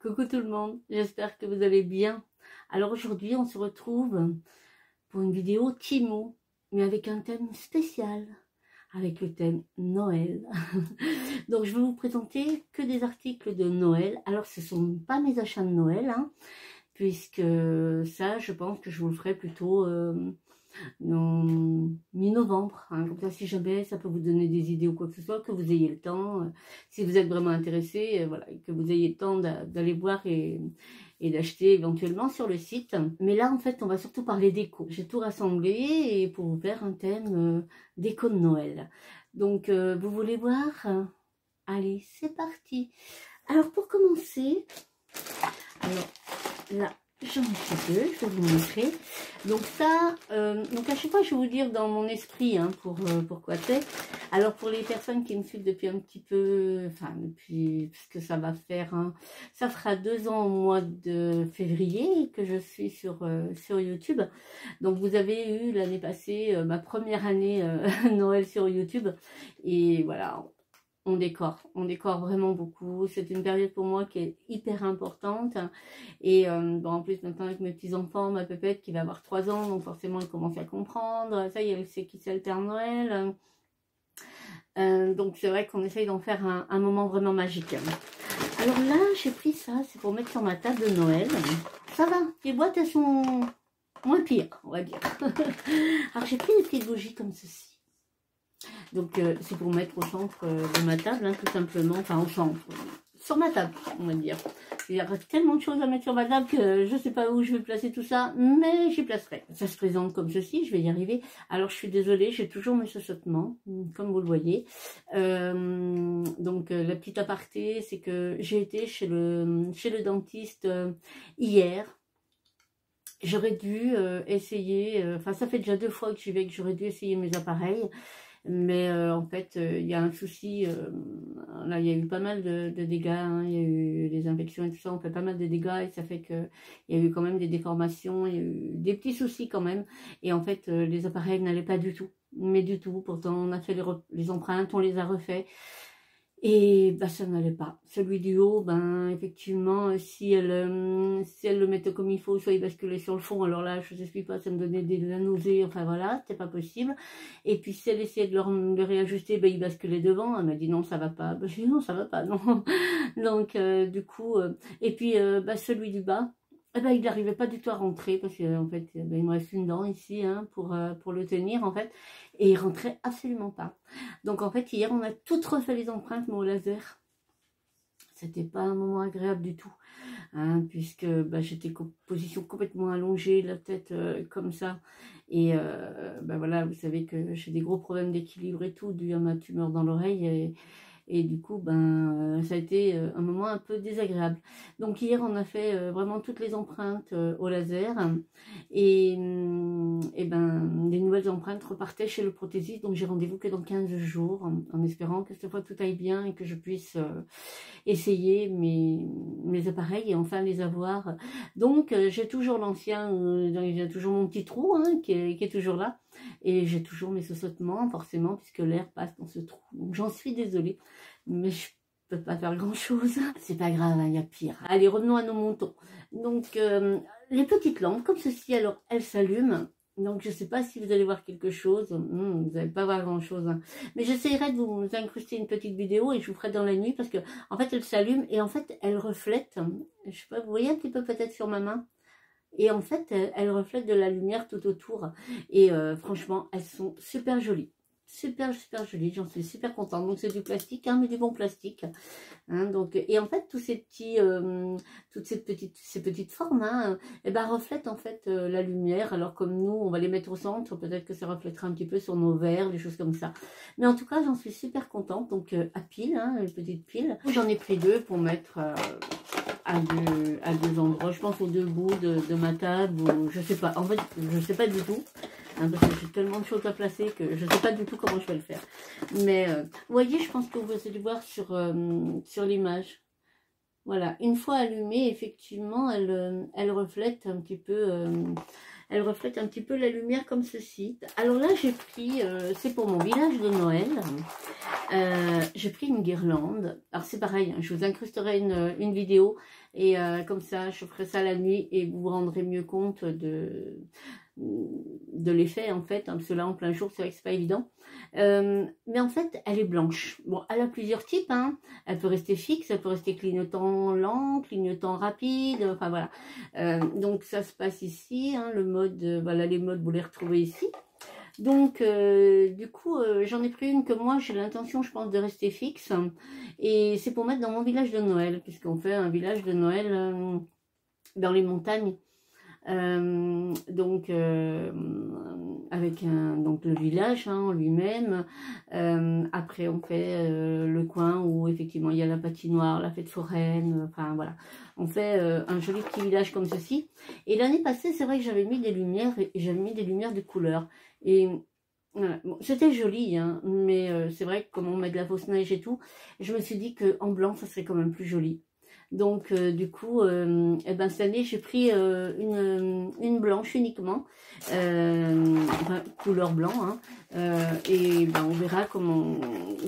Coucou tout le monde, j'espère que vous allez bien. Alors aujourd'hui on se retrouve pour une vidéo Timo, mais avec un thème spécial, avec le thème Noël. Donc je vais vous présenter que des articles de Noël. Alors ce ne sont pas mes achats de Noël, hein, puisque ça je pense que je vous le ferai plutôt en mi-novembre, hein. Comme ça si jamais ça peut vous donner des idées ou quoi que ce soit, que vous ayez le temps, si vous êtes vraiment intéressé, voilà, que vous ayez le temps d'aller voir et d'acheter éventuellement sur le site. Mais là en fait on va surtout parler déco. J'ai tout rassemblé et pour vous faire un thème déco de Noël. Donc vous voulez voir? Allez, c'est parti. Alors pour commencer, alors là j'en ai deux, je vais vous montrer. Donc ça, donc à chaque fois je vais vous dire dans mon esprit, hein, pourquoi c'est. Alors pour les personnes qui me suivent depuis un petit peu, enfin depuis, parce que ça va faire, hein, ça fera 2 ans au mois de février que je suis sur YouTube. Donc vous avez eu l'année passée ma première année Noël sur YouTube. Et voilà, on décore vraiment beaucoup. C'est une période pour moi qui est hyper importante. Et bon, en plus, maintenant avec mes petits-enfants, ma pépette qui va avoir 3 ans, donc forcément, elle commence à comprendre. Ça y est, elle sait qui c'est le Père Noël. Donc c'est vrai qu'on essaye d'en faire un moment vraiment magique. Alors là, j'ai pris ça, c'est pour mettre sur ma table de Noël. Ça va, les boîtes, elles sont moins pires, on va dire. Alors j'ai pris des petites bougies comme ceci. Donc c'est pour mettre au centre de ma table, hein, tout simplement, enfin au centre, sur ma table, on va dire. Il y a tellement de choses à mettre sur ma table que je ne sais pas où je vais placer tout ça, mais j'y placerai. Ça se présente comme ceci, je vais y arriver. Alors je suis désolée, j'ai toujours mes chuchotements, comme vous le voyez. Donc la petite aparté, c'est que j'ai été chez le dentiste hier. J'aurais dû essayer, enfin ça fait déjà 2 fois que j'y vais, que j'aurais dû essayer mes appareils. Mais en fait, il y a un souci. Là, il y a eu pas mal de dégâts. Hein, il y a eu des infections et tout ça. On fait pas mal de dégâts et ça fait qu'il y a eu quand même des déformations. Il y a eu des petits soucis quand même. Et en fait, les appareils n'allaient pas du tout. Mais du tout. Pourtant, on a fait les empreintes, on les a refait. Et bah, ça n'allait pas. Celui du haut, ben effectivement, si elle le mettait comme il faut, soit il basculait sur le fond, alors là, je ne sais pas, ça me donnait de la nausée, enfin voilà, c'était pas possible. Et puis si elle essayait de le réajuster, ben il basculait devant. Elle m'a dit non, ça va pas. Ben, je dis non, ça va pas, non. Donc du coup, et puis bah, celui du bas, eh ben, il n'arrivait pas du tout à rentrer parce qu'en fait, ben, il me reste une dent ici, hein, pour le tenir en fait, et il rentrait absolument pas. Donc en fait, hier, on a toutes refait les empreintes, mais au laser. C'était pas un moment agréable du tout, hein, puisque bah, j'étais position complètement allongée, la tête comme ça. Et bah, voilà, vous savez que j'ai des gros problèmes d'équilibre et tout, dû à ma tumeur dans l'oreille. Et du coup, ben, ça a été un moment un peu désagréable. Donc hier, on a fait vraiment toutes les empreintes au laser. Et ben, les nouvelles empreintes repartaient chez le prothésiste. Donc j'ai rendez-vous que dans 15 jours, en espérant que cette fois tout aille bien et que je puisse essayer mes appareils et enfin les avoir. Donc j'ai toujours l'ancien, j'ai toujours mon petit trou, hein, qui est toujours là. Et j'ai toujours mes saussautements, forcément, puisque l'air passe dans ce trou. Donc j'en suis désolée, mais je peux pas faire grand chose. C'est pas grave, il y a pire. Allez, revenons à nos moutons. Donc les petites lampes, comme ceci, alors elles s'allument. Donc je sais pas si vous allez voir quelque chose. Vous n'allez pas voir grand chose, hein. Mais j'essaierai de vous incruster une petite vidéo et je vous ferai dans la nuit parce que en fait elles s'allument et en fait elles reflètent. Je sais pas, vous voyez un petit peu peut-être sur ma main. Et en fait, elles reflètent de la lumière tout autour. Et franchement, elles sont super jolies. Super, super jolies. J'en suis super contente. Donc, c'est du plastique, hein, mais du bon plastique. Hein, donc, et en fait, tous ces petits, toutes ces petites formes, hein, et ben, reflètent en fait la lumière. Alors, comme nous, on va les mettre au centre. Peut-être que ça reflètera un petit peu sur nos verres, des choses comme ça. Mais en tout cas, j'en suis super contente. Donc, à pile, hein, les petites piles. J'en ai pris 2 pour mettre... à deux endroits, je pense aux 2 bouts de ma table, ou je sais pas, en fait je sais pas du tout, hein, parce que j'ai tellement de choses à placer que je sais pas du tout comment je vais le faire. Mais vous voyez, je pense que vous allez voir sur l'image. Voilà, une fois allumée, effectivement, elle reflète un petit peu Elle reflète un petit peu la lumière comme ceci. Alors là, j'ai pris, c'est pour mon village de Noël, j'ai pris une guirlande. Alors c'est pareil, hein, je vous incrusterai une vidéo et comme ça, je ferai ça la nuit et vous vous rendrez mieux compte de l'effet en fait, hein, parce que là en plein jour c'est vrai que c'est pas évident, mais en fait elle est blanche. Bon, elle a plusieurs types, hein. Elle peut rester fixe, elle peut rester clignotant lent, clignotant rapide, enfin voilà, donc ça se passe ici, hein, le mode, voilà, les modes vous les retrouvez ici. Donc du coup j'en ai pris une que moi j'ai l'intention, je pense, de rester fixe, et c'est pour mettre dans mon village de Noël, puisqu'on fait un village de Noël dans les montagnes. Donc avec donc le village, hein, en lui-même. Après on fait le coin où effectivement il y a la patinoire, la fête foraine, enfin voilà, on fait un joli petit village comme ceci. Et l'année passée c'est vrai que j'avais mis des lumières, et j'avais mis des lumières de couleur, et voilà. Bon, c'était joli, hein, mais c'est vrai que comme on met de la fausse neige et tout, je me suis dit que en blanc ça serait quand même plus joli. Donc du coup, eh ben, cette année j'ai pris une blanche uniquement, enfin, couleur blanc, hein, et ben, on verra comment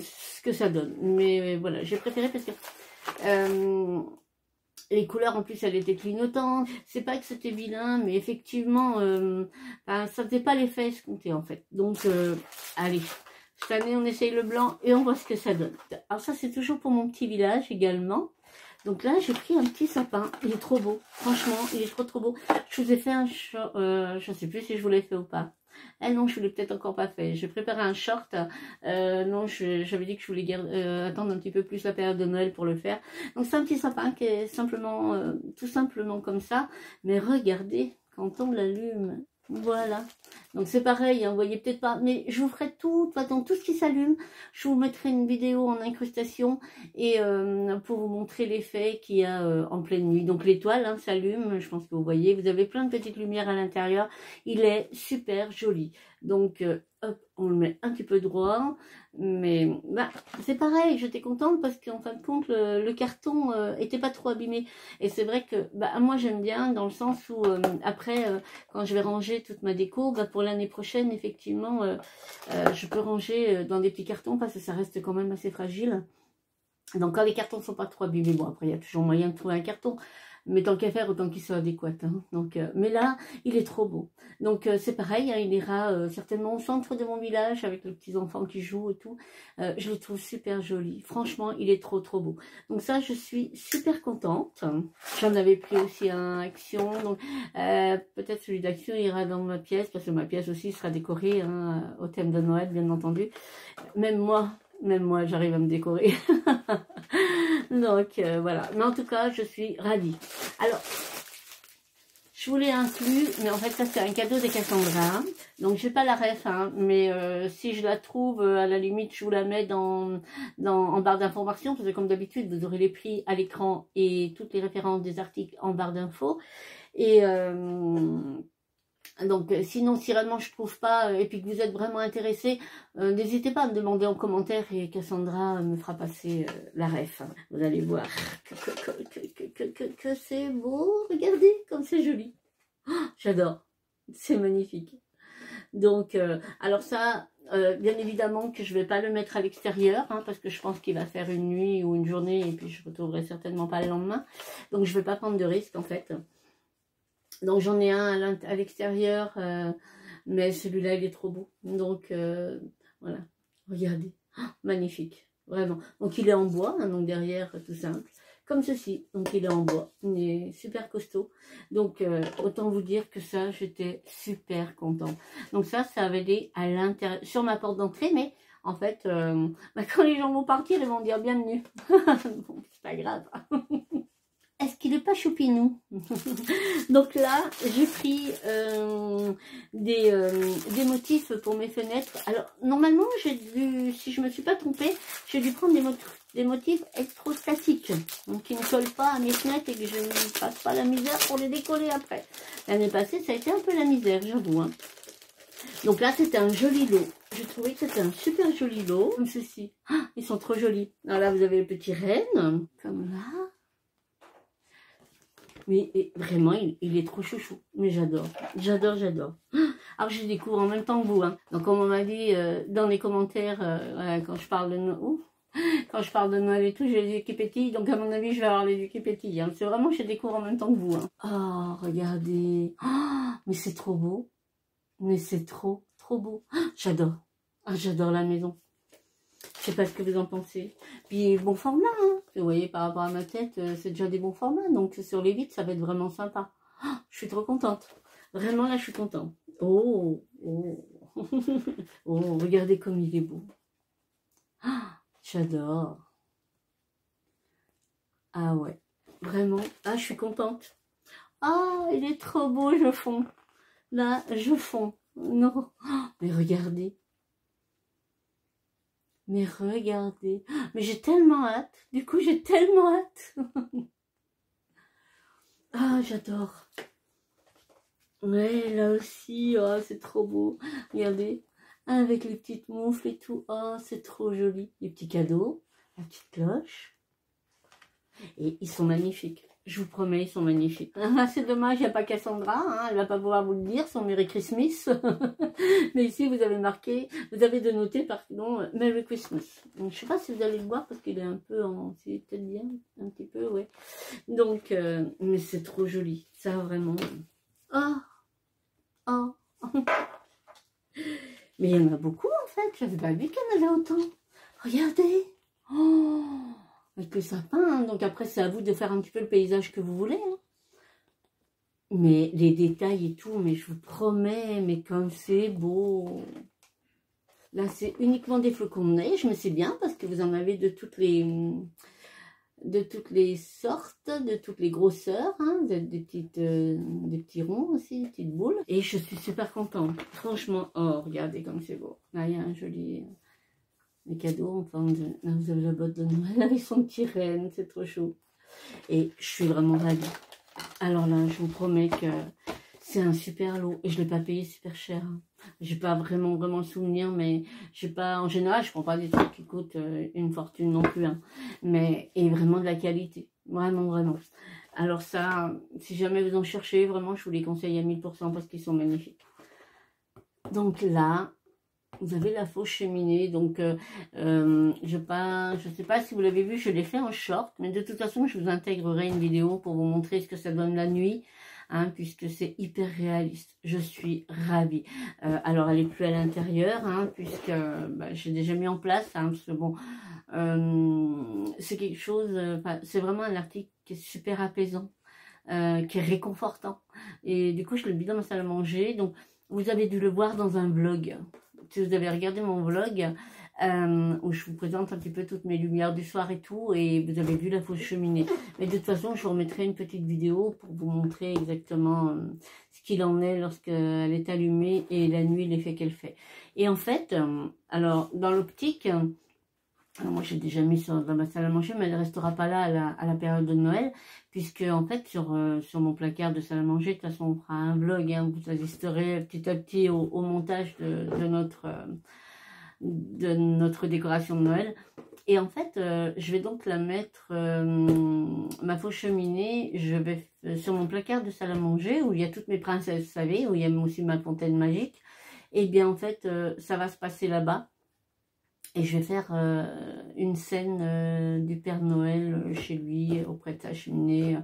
ce que ça donne. Mais voilà, j'ai préféré parce que les couleurs en plus elles étaient clignotantes. C'est pas que c'était vilain, mais effectivement ben, ça faisait pas l'effet escompté en fait. Donc allez. Cette année on essaye le blanc et on voit ce que ça donne. Alors ça c'est toujours pour mon petit village également. Donc là, j'ai pris un petit sapin. Il est trop beau. Franchement, il est trop beau. Je vous ai fait un short. Je ne sais plus si je vous l'ai fait ou pas. Eh non, je ne vous l'ai peut-être encore pas fait. J'ai préparé un short. Non, j'avais dit que je voulais attendre un petit peu plus la période de Noël pour le faire. Donc c'est un petit sapin qui est simplement, tout simplement comme ça. Mais regardez, quand on l'allume. Voilà, donc c'est pareil, hein, vous voyez peut-être pas, mais je vous ferai tout, de toute façon, tout ce qui s'allume. Je vous mettrai une vidéo en incrustation et pour vous montrer l'effet qu'il y a en pleine nuit. Donc l'étoile hein, s'allume, je pense que vous voyez, vous avez plein de petites lumières à l'intérieur. Il est super joli. Donc hop, on le met un petit peu droit, mais bah, c'est pareil, j'étais contente parce qu'en fin de compte le carton était pas trop abîmé, et c'est vrai que bah, moi j'aime bien dans le sens où après quand je vais ranger toute ma déco, bah, pour l'année prochaine effectivement je peux ranger dans des petits cartons parce que ça reste quand même assez fragile. Donc quand les cartons sont pas trop abîmés, bon après il y a toujours moyen de trouver un carton, mais tant qu'à faire, autant qu'il soit adéquat. Hein. Donc, mais là, il est trop beau. Donc c'est pareil, hein, il ira certainement au centre de mon village avec les petits enfants qui jouent et tout. Je le trouve super joli. Franchement, il est trop beau. Donc ça, je suis super contente. J'en avais pris aussi un Action. Donc peut-être celui d'Action ira dans ma pièce, parce que ma pièce aussi sera décorée hein, au thème de Noël, bien entendu. Même moi, j'arrive à me décorer. Donc, voilà. Mais en tout cas, je suis ravie. Alors, je vous l'ai inclus, mais en fait, ça, c'est un cadeau de Cassandra. Donc, j'ai pas la ref, hein, mais si je la trouve, à la limite, je vous la mets en barre d'information, parce que comme d'habitude, vous aurez les prix à l'écran et toutes les références des articles en barre d'infos. Et... donc sinon si réellement je trouve pas et puis que vous êtes vraiment intéressé, n'hésitez pas à me demander en commentaire et Cassandra me fera passer la ref. Vous allez voir que c'est beau, regardez comme c'est joli. Oh, j'adore, c'est magnifique. Donc alors ça bien évidemment que je vais pas le mettre à l'extérieur hein, parce que je pense qu'il va faire une nuit ou une journée et puis je retrouverai certainement pas le lendemain, donc je vais pas prendre de risque en fait. Donc j'en ai un à l'extérieur, mais celui-là il est trop beau. Donc voilà, regardez, oh, magnifique, vraiment. Donc il est en bois, hein, donc derrière tout simple, comme ceci. Donc il est en bois, il est super costaud. Donc autant vous dire que ça, j'étais super contente. Donc ça avait été à l'intérieur, sur ma porte d'entrée, mais en fait, bah, quand les gens vont partir, ils vont dire bienvenue. Bon, c'est pas grave. Est-ce qu'il n'est pas choupinou? Donc là, j'ai pris des motifs pour mes fenêtres. Alors, normalement, j'ai dû, si je ne me suis pas trompée, j'ai dû prendre des motifs électrostatiques. Donc, qui ne collent pas à mes fenêtres et que je ne passe pas la misère pour les décoller après. L'année passée, ça a été un peu la misère, j'avoue. Hein. Donc là, c'était un joli lot. J'ai trouvé que c'était un super joli lot. Comme ceci. Ah, ils sont trop jolis. Alors là, vous avez le petit renne, comme là. Mais vraiment, il est trop chouchou. Mais j'adore, j'adore, j'adore. Alors, je découvre en même temps que vous. Hein. Donc, comme on m'a dit dans les commentaires, voilà, quand je parle de Noël et tout, j'ai les yeux qui pétillent. Donc, à mon avis, je vais avoir les yeux qui pétillent. Hein. C'est vraiment, je découvre en même temps que vous. Hein. Oh, regardez. Oh, mais c'est trop beau. Mais c'est trop, trop beau. Oh, j'adore. Ah, j'adore la maison. Je sais pas ce que vous en pensez. Puis bon format, hein. Vous voyez, par rapport à ma tête, c'est déjà des bons formats. Donc sur les vitres, ça va être vraiment sympa. Oh, je suis trop contente. Vraiment, là, je suis contente. Oh, oh. Oh, regardez comme il est beau. Oh, j'adore. Ah ouais, vraiment. Ah, je suis contente. Ah, il est trop beau, je fonds. Là, je fonds. Non. Oh, mais regardez. Mais regardez, mais j'ai tellement hâte, du coup j'ai tellement hâte. Ah, j'adore. Ouais, là aussi, oh, c'est trop beau. Regardez, avec les petites moufles et tout, oh, c'est trop joli. Les petits cadeaux, la petite cloche. Et ils sont magnifiques. Je vous promets, ils sont magnifiques. Ah, c'est dommage, il n'y a pas Cassandra, hein, elle ne va pas pouvoir vous le dire, son Merry Christmas. Mais ici, vous avez marqué, vous avez de noter, pardon, Merry Christmas. Donc, je ne sais pas si vous allez le voir, parce qu'il est un peu en... C'est peut-être bien, un petit peu, ouais. Donc, mais c'est trop joli, ça, vraiment. Oh, oh. Mais il y en a beaucoup, en fait, je n'avais pas vu qu'il y en avait autant. Regardez. Oh, avec le sapin, hein. Donc après c'est à vous de faire un petit peu le paysage que vous voulez. Hein. Mais les détails et tout, mais je vous promets, mais comme c'est beau. Là c'est uniquement des flocons de neige, mais c'est bien parce que vous en avez de toutes les sortes, de toutes les grosseurs, hein, des petits ronds aussi, des petites boules. Et je suis super contente. Franchement, oh regardez comme c'est beau. Là il y a un joli... Les cadeaux en forme de... Là, vous avez la botte de Noël avec son petit renne, c'est trop chaud. Et je suis vraiment ravie. Alors là, je vous promets que c'est un super lot. Et je ne l'ai pas payé super cher. J'ai pas vraiment le souvenir, mais j'ai pas... En général, je prends pas des trucs qui coûtent une fortune non plus. Hein. Mais, et vraiment de la qualité. Vraiment, vraiment. Alors ça, si jamais vous en cherchez, vraiment, je vous les conseille à 1000% parce qu'ils sont magnifiques. Donc là... Vous avez la fausse cheminée, donc je sais pas si vous l'avez vu, je l'ai fait en short, mais de toute façon je vous intégrerai une vidéo pour vous montrer ce que ça donne la nuit, hein, puisque c'est hyper réaliste. Je suis ravie. Alors elle est plus à l'intérieur, hein, puisque j'ai déjà mis en place, hein, parce que bon, c'est quelque chose, c'est vraiment un article qui est super apaisant, qui est réconfortant. Et du coup je l'ai mis dans ma salle à manger, donc vous avez dû le voir dans un vlog. Si vous avez regardé mon vlog, où je vous présente un petit peu toutes mes lumières du soir et tout, et vous avez vu la fausse cheminée. Mais de toute façon, je vous remettrai une petite vidéo pour vous montrer exactement ce qu'il en est lorsqu'elle est allumée et la nuit, l'effet qu'elle fait. Et en fait, alors, dans l'optique, moi j'ai déjà mis dans ma salle à manger, mais elle ne restera pas là à la période de Noël, puisque en fait sur mon placard de salle à manger, de toute façon on fera un vlog, hein, vous assisterez petit à petit au montage de notre décoration de Noël. Et en fait, je vais donc la mettre, ma fausse cheminée, je vais sur mon placard de salle à manger, où il y a toutes mes princesses, vous savez, où il y a aussi ma fontaine magique. Et bien en fait, ça va se passer là-bas. Et je vais faire une scène du Père Noël chez lui, auprès de sa cheminée,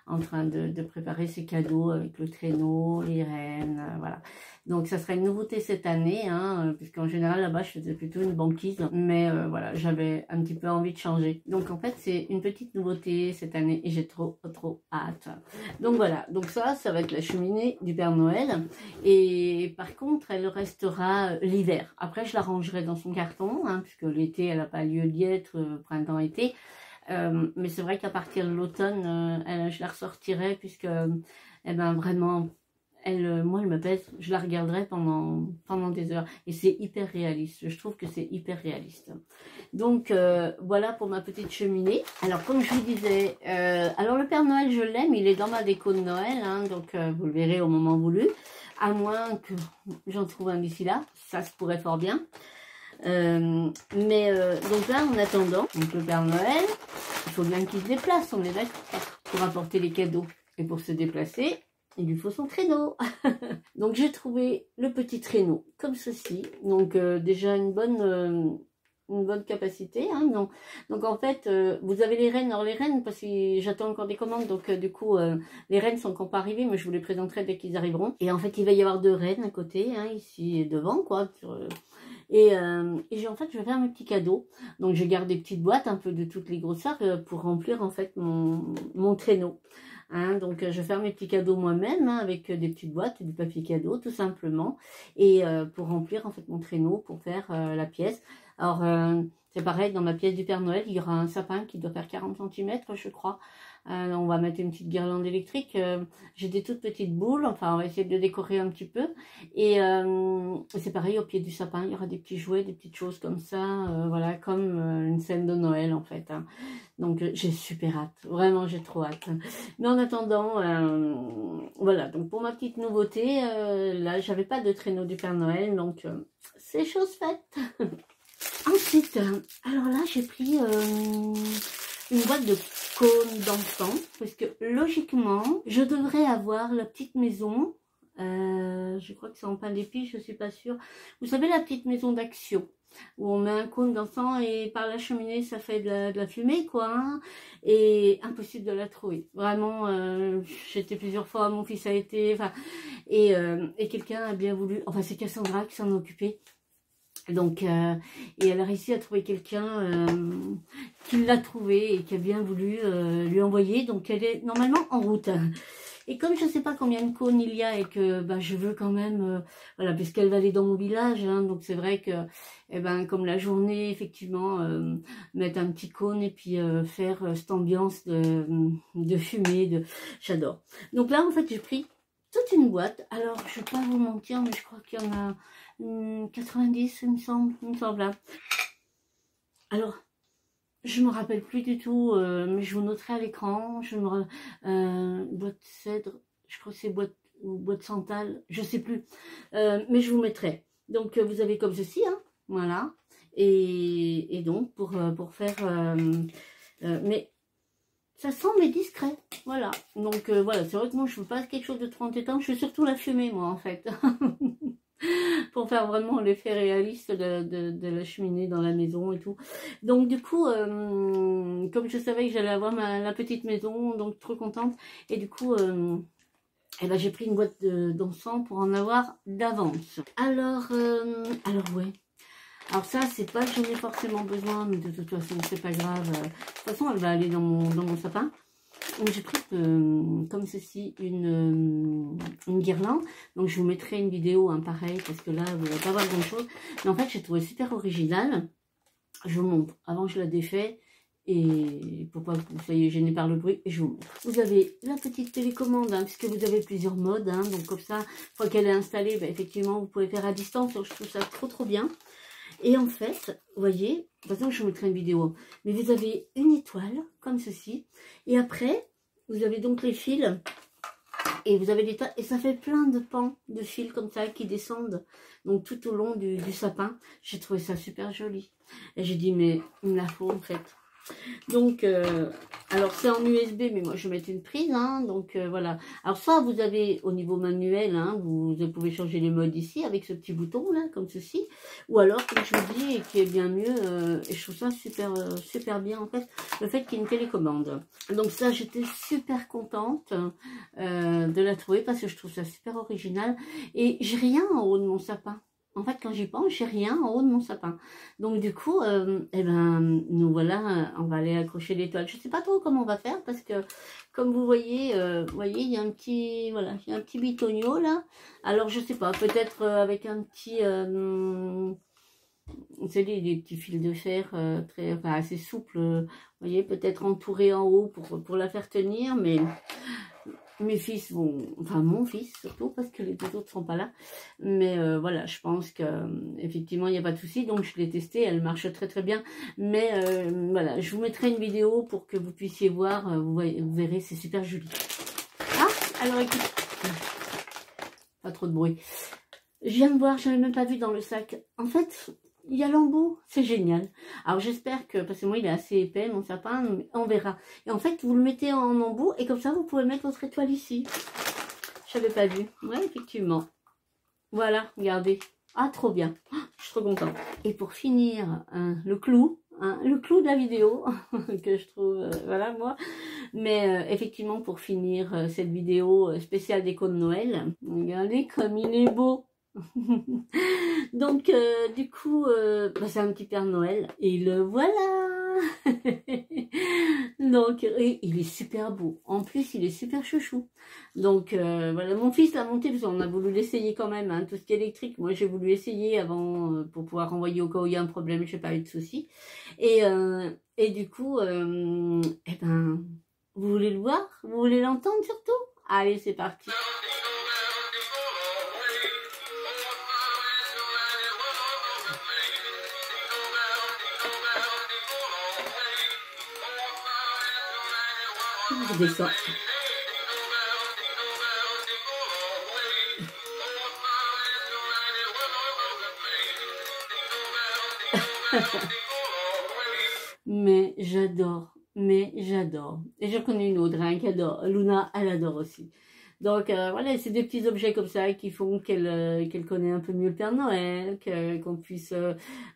en train de préparer ses cadeaux avec le traîneau, les rennes, voilà. Donc ça sera une nouveauté cette année, hein, puisqu'en général là-bas je faisais plutôt une banquise, mais voilà, j'avais un petit peu envie de changer. Donc en fait c'est une petite nouveauté cette année et j'ai trop hâte. Donc voilà, donc ça va être la cheminée du Père Noël, et par contre elle restera l'hiver. Après je la rangerai dans son carton, hein, puisque l'été elle n'a pas lieu d'y être, printemps-été. Mais c'est vrai qu'à partir de l'automne, je la ressortirai, puisque eh ben, vraiment, moi elle me pèse, je la regarderai pendant des heures. Et c'est hyper réaliste, je trouve que c'est hyper réaliste. Donc voilà pour ma petite cheminée. Alors comme je vous disais, alors le Père Noël je l'aime, il est dans ma déco de Noël, hein, donc vous le verrez au moment voulu. À moins que j'en trouve un d'ici là, ça se pourrait fort bien. Donc là en attendant, donc le Père Noël, il faut bien qu'il se déplace, on est d'accord, pour apporter les cadeaux. Et pour se déplacer, il lui faut son traîneau. Donc j'ai trouvé le petit traîneau comme ceci. Donc déjà une bonne capacité. Hein, donc en fait, vous avez les rênes. Alors les rênes, parce que j'attends encore des commandes, donc du coup, les rênes sont encore pas arrivées, mais je vous les présenterai dès qu'ils arriveront. Et en fait, il va y avoir 2 rênes à côté, hein, ici et devant, quoi. Et en fait, je vais faire mes petits cadeaux. Donc je garde des petites boîtes, un peu de toutes les grosseurs, pour remplir en fait mon traîneau. Hein, donc je vais faire mes petits cadeaux moi-même, hein, avec des petites boîtes et du papier cadeau tout simplement, et pour remplir en fait mon traîneau, pour faire la pièce. Alors c'est pareil, dans ma pièce du Père Noël, il y aura un sapin qui doit faire 40 cm je crois. On va mettre une petite guirlande électrique. J'ai des toutes petites boules, enfin on va essayer de décorer un petit peu. Et c'est pareil, au pied du sapin, il y aura des petits jouets, des petites choses comme ça, voilà, comme une scène de Noël en fait. Hein. Donc j'ai super hâte, vraiment j'ai trop hâte. Mais en attendant, voilà, donc pour ma petite nouveauté, là j'avais pas de traîneau du Père Noël, donc c'est chose faite. Ensuite, alors là j'ai pris une boîte de cônes d'enfants, parce que logiquement, je devrais avoir la petite maison, je crois que c'est en pain d'épices, je suis pas sûre. Vous savez la petite maison d'Action, où on met un cône d'enfant et par la cheminée ça fait de la fumée quoi, hein, et impossible de la trouver. Vraiment, j'étais plusieurs fois, mon fils a été, enfin, et quelqu'un a bien voulu, enfin c'est Cassandra qui s'en est occupée. Donc, et elle a réussi à trouver quelqu'un qui l'a trouvé et qui a bien voulu lui envoyer. Donc, elle est normalement en route. Et comme je ne sais pas combien de cônes il y a et que bah, je veux quand même, voilà, puisqu'elle va aller dans mon village, hein, donc c'est vrai que, eh ben, comme la journée, effectivement, mettre un petit cône et puis faire cette ambiance de fumée, j'adore. Donc là, en fait, j'ai pris toute une boîte. Alors, je ne vais pas vous mentir, mais je crois qu'il y en a 90, il me semble là. Alors, je me rappelle plus du tout, mais je vous noterai à l'écran. Boîte cèdre, je crois que c'est boîte santal, je sais plus, mais je vous mettrai. Donc, vous avez comme ceci, hein, voilà. Et donc, pour faire, mais ça sent mais discret, voilà. Donc, voilà, c'est vrai que moi, je veux pas quelque chose de trop entêtant. Je veux surtout la fumer, moi, en fait. Pour faire vraiment l'effet réaliste de la cheminée dans la maison et tout. Donc du coup, comme je savais que j'allais avoir la petite maison, donc trop contente. Et du coup, eh ben, j'ai pris une boîte d'encens pour en avoir d'avance. Alors ouais. Alors ça, c'est pas que j'en ai forcément besoin, mais de toute façon, c'est pas grave. De toute façon, elle va aller dans mon sapin. Donc j'ai pris comme ceci une guirlande. Donc je vous mettrai une vidéo, hein, pareil, parce que là vous n'allez pas voir grand chose. Mais en fait j'ai trouvé super original. Je vous montre. Avant je la défais. Et pour pas que vous soyez gênés par le bruit, je vous montre. Vous avez la petite télécommande, hein, puisque vous avez plusieurs modes. Hein, donc comme ça, une fois qu'elle est installée, bah, effectivement vous pouvez faire à distance. Donc je trouve ça trop bien. Et en fait, vous voyez, de toute façon, je vous mettrai une vidéo, mais vous avez une étoile, comme ceci, et après, vous avez donc les fils, et vous avez l'étoile, et ça fait plein de pans de fils comme ça, qui descendent, donc tout au long du sapin. J'ai trouvé ça super joli. Et j'ai dit, mais il me la faut, en fait. Donc, alors c'est en USB, mais moi je vais mettre une prise, hein, donc voilà. Alors ça, vous avez au niveau manuel, hein, vous pouvez changer les modes ici avec ce petit bouton là, comme ceci, ou alors comme je vous dis, et qui est bien mieux, et je trouve ça super bien en fait, le fait qu'il y ait une télécommande. Donc ça, j'étais super contente de la trouver parce que je trouve ça super original, et j'ai rien en haut de mon sapin. En fait, quand j'y pense, j'ai rien en haut de mon sapin. Donc, du coup, eh ben, nous voilà, on va aller accrocher l'étoile. Je sais pas trop comment on va faire parce que, comme vous voyez, il y a un petit, voilà, il y a un petit bitonio là. Alors, je sais pas, peut-être avec un petit, vous savez, des petits fils de fer enfin, assez souples. Vous voyez, peut-être entouré en haut pour la faire tenir, mais mes fils vont, enfin mon fils surtout, parce que les deux autres sont pas là, mais voilà, je pense que effectivement il n'y a pas de souci. Donc je l'ai testé, elle marche très bien, mais voilà, je vous mettrai une vidéo pour que vous puissiez voir, vous verrez, c'est super joli. Ah, alors écoute, pas trop de bruit, je viens de voir, je n'avais même pas vu dans le sac, en fait il y a l'embout, c'est génial. Alors j'espère que, parce que moi il est assez épais mon sapin, mais on verra. Et en fait vous le mettez en embout et comme ça vous pouvez mettre votre étoile ici. Je n'avais pas vu. Ouais, effectivement. Voilà, regardez. Ah, trop bien. Je suis trop contente. Et pour finir, le clou de la vidéo, que je trouve, voilà, moi. Mais effectivement, pour finir cette vidéo spéciale déco de Noël, regardez comme il est beau. Donc, du coup, bah, c'est un petit Père Noël. Et le voilà. Donc, il est super beau. En plus, il est super chouchou. Donc, voilà, mon fils l'a monté parce qu'on a voulu l'essayer quand même, hein, tout ce qui est électrique. Moi, j'ai voulu essayer avant pour pouvoir renvoyer au cas où il y a un problème. Je n'ai pas eu de soucis. Et du coup, eh ben, vous voulez le voir? Vous voulez l'entendre surtout? Allez, c'est parti. Je descends. Mais j'adore, Et je connais une autre qui adore, Luna, elle adore aussi. Donc voilà, c'est des petits objets comme ça qui font qu'elle connaît un peu mieux le Père Noël, qu'on puisse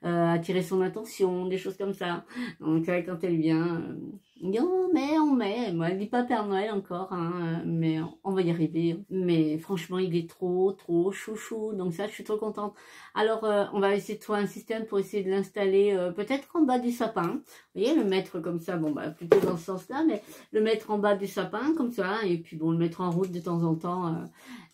attirer son attention, des choses comme ça. Donc quand elle vient, on met. Moi, elle dit pas Père Noël encore, hein, mais on va y arriver. Mais franchement, il est trop chouchou. Donc ça, je suis trop contente. Alors, on va essayer de trouver un système pour essayer de l'installer peut-être en bas du sapin. Vous voyez, le mettre comme ça, bon, bah plutôt dans ce sens-là, mais le mettre en bas du sapin comme ça, et puis bon, le mettre en route de temps en temps.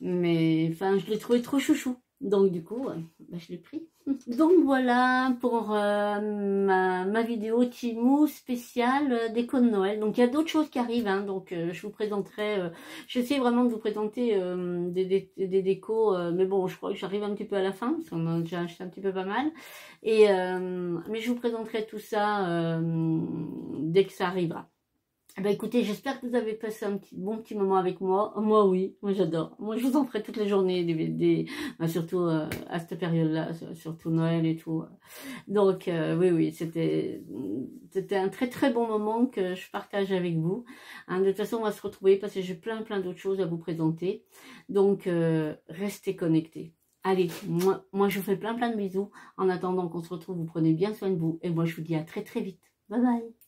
Mais enfin, je l'ai trouvé trop chouchou. Donc du coup, bah, je l'ai pris. Donc voilà pour ma vidéo Timou spéciale déco de Noël. Donc il y a d'autres choses qui arrivent, hein, donc je vous présenterai, j'essaie vraiment de vous présenter des décos, mais bon je crois que j'arrive un petit peu à la fin, parce qu'on en a déjà acheté un petit peu pas mal. Et mais je vous présenterai tout ça dès que ça arrivera. Eh ben écoutez, j'espère que vous avez passé un bon petit moment avec moi. Moi oui, moi j'adore. Moi je vous en ferai toutes les journées, bah, surtout à cette période-là, surtout Noël et tout. Donc oui, c'était un très bon moment que je partage avec vous. Hein, de toute façon, on va se retrouver parce que j'ai plein d'autres choses à vous présenter. Donc restez connectés. Allez, moi je vous fais plein de bisous. En attendant qu'on se retrouve, vous prenez bien soin de vous. Et moi je vous dis à très vite. Bye bye.